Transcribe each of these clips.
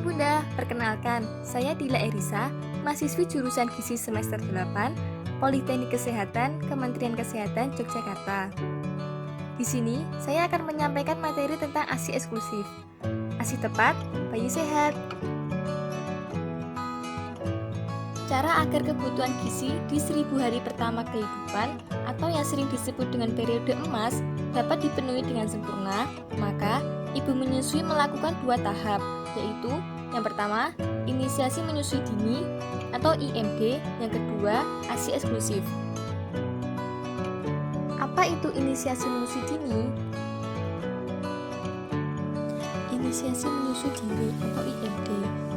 Hai Bunda, perkenalkan, saya Dila Erisa, mahasiswi jurusan Gizi semester 8, Politeknik Kesehatan, Kementerian Kesehatan Yogyakarta. Di sini, saya akan menyampaikan materi tentang ASI eksklusif. ASI tepat, bayi sehat. Cara agar kebutuhan gizi di 1000 hari pertama kehidupan atau yang sering disebut dengan periode emas dapat dipenuhi dengan sempurna, maka ibu menyusui melakukan 2 tahap, yaitu yang pertama, inisiasi menyusui dini atau IMD, yang kedua, ASI eksklusif. Apa itu inisiasi menyusui dini? Inisiasi menyusui dini atau IMD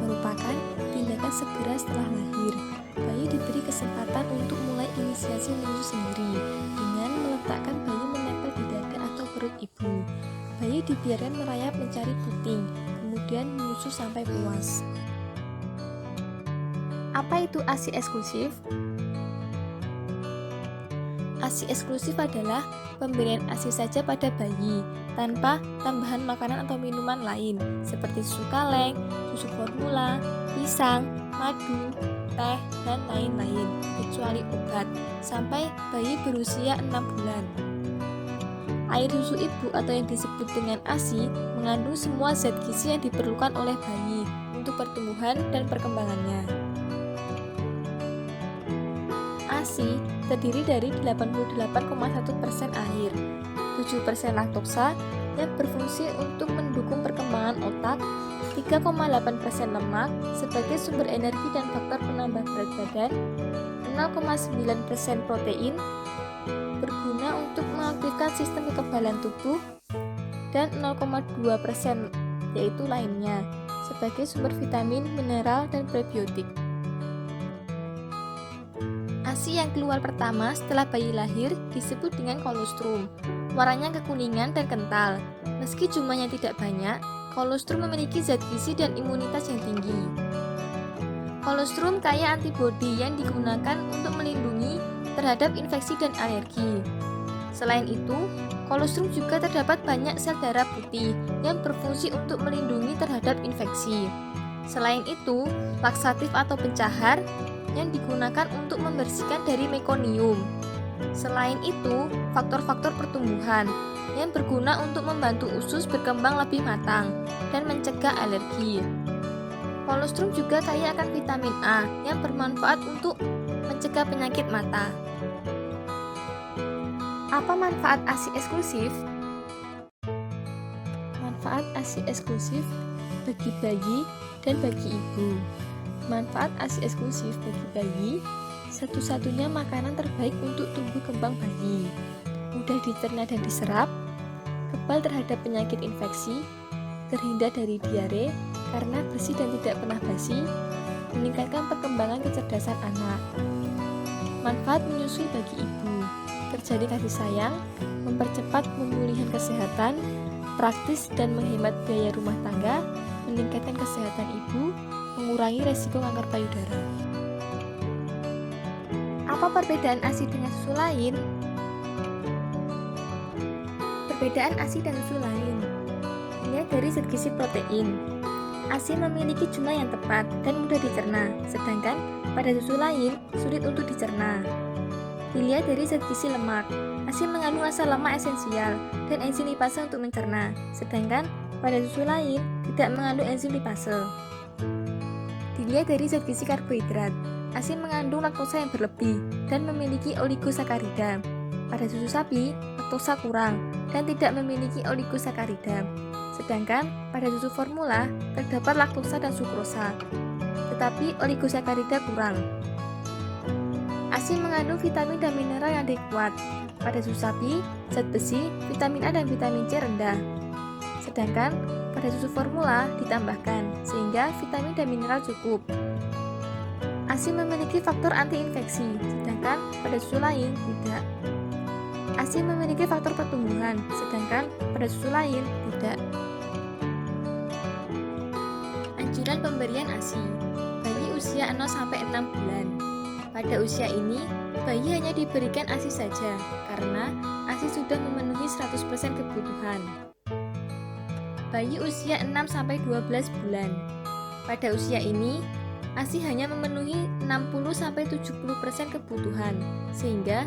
merupakan tindakan segera setelah lahir. Bayi diberi kesempatan untuk mulai inisiasi menyusui sendiri dengan meletakkan bayi menempel di dada atau perut ibu. Bayi dibiarkan merayap mencari puting, kemudian menyusu sampai puas. Apa itu ASI eksklusif? ASI eksklusif adalah pemberian ASI saja pada bayi, tanpa tambahan makanan atau minuman lain, seperti susu kaleng, susu formula, pisang, madu, teh, dan lain-lain, kecuali obat, sampai bayi berusia 6 bulan. Air susu ibu atau yang disebut dengan ASI mengandung semua zat gizi yang diperlukan oleh bayi untuk pertumbuhan dan perkembangannya. ASI terdiri dari 88,1% air, 7% laktosa yang berfungsi untuk mendukung perkembangan otak, 3,8% lemak sebagai sumber energi dan faktor penambah berat badan, 0,9% protein berguna untuk mengaktifkan sistem kekebalan tubuh, dan 0,2% yaitu lainnya sebagai sumber vitamin, mineral, dan prebiotik. ASI yang keluar pertama setelah bayi lahir disebut dengan kolostrum. Warnanya kekuningan dan kental. Meski jumlahnya tidak banyak, kolostrum memiliki zat gizi dan imunitas yang tinggi. Kolostrum kaya antibodi yang digunakan untuk melindungi terhadap infeksi dan alergi. Selain itu, kolostrum juga terdapat banyak sel darah putih yang berfungsi untuk melindungi terhadap infeksi. Selain itu, laksatif atau pencahar yang digunakan untuk membersihkan dari mekonium. Selain itu, faktor-faktor pertumbuhan yang berguna untuk membantu usus berkembang lebih matang dan mencegah alergi. Kolostrum juga kaya akan vitamin A yang bermanfaat untuk mencegah penyakit mata. Apa manfaat ASI eksklusif? Manfaat ASI eksklusif bagi bayi dan bagi ibu. Manfaat ASI eksklusif bagi bayi, satu-satunya makanan terbaik untuk tumbuh kembang bayi, mudah dicerna dan diserap, kebal terhadap penyakit infeksi, terhindar dari diare karena bersih dan tidak pernah basi, meningkatkan perkembangan kecerdasan anak. Manfaat menyusui bagi ibu, terjadi kasih sayang, mempercepat pemulihan kesehatan, praktis dan menghemat biaya rumah tangga, meningkatkan kesehatan ibu, mengurangi resiko kanker payudara. Apa perbedaan ASI dengan susu lain? Perbedaan ASI dan susu lain. Dilihat dari zat gizi protein. ASI memiliki jumlah yang tepat dan mudah dicerna, sedangkan pada susu lain sulit untuk dicerna. Dilihat dari zat gizi lemak. ASI mengandung asam lemak esensial dan enzim lipase untuk mencerna, sedangkan pada susu lain tidak mengandung enzim lipase. Dilihat dari zat gizi karbohidrat, ASI mengandung laktosa yang berlebih dan memiliki oligosakarida. Pada susu sapi, laktosa kurang dan tidak memiliki oligosakarida. Sedangkan pada susu formula terdapat laktosa dan sukrosa, tetapi oligosakarida kurang. ASI mengandung vitamin dan mineral yang adekuat. Pada susu sapi, zat besi, vitamin A dan vitamin C rendah. Sedangkan pada susu formula ditambahkan, sehingga vitamin dan mineral cukup. ASI memiliki faktor anti-infeksi, sedangkan pada susu lain tidak. ASI memiliki faktor pertumbuhan, sedangkan pada susu lain tidak. Anjuran pemberian ASI. Bayi usia 0-6 bulan. Pada usia ini, bayi hanya diberikan ASI saja, karena ASI sudah memenuhi 100% kebutuhan. Bayi usia 6-12 bulan. Pada usia ini, ASI hanya memenuhi 60-70% kebutuhan, sehingga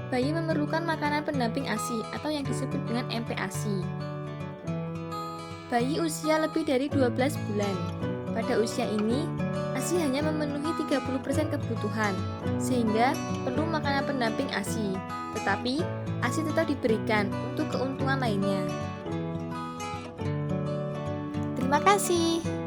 bayi memerlukan makanan pendamping ASI atau yang disebut dengan MPASI. Bayi usia lebih dari 12 bulan. Pada usia ini, ASI hanya memenuhi 30% kebutuhan, sehingga perlu makanan pendamping ASI. Tetapi, ASI tetap diberikan untuk keuntungan lainnya. Terima kasih.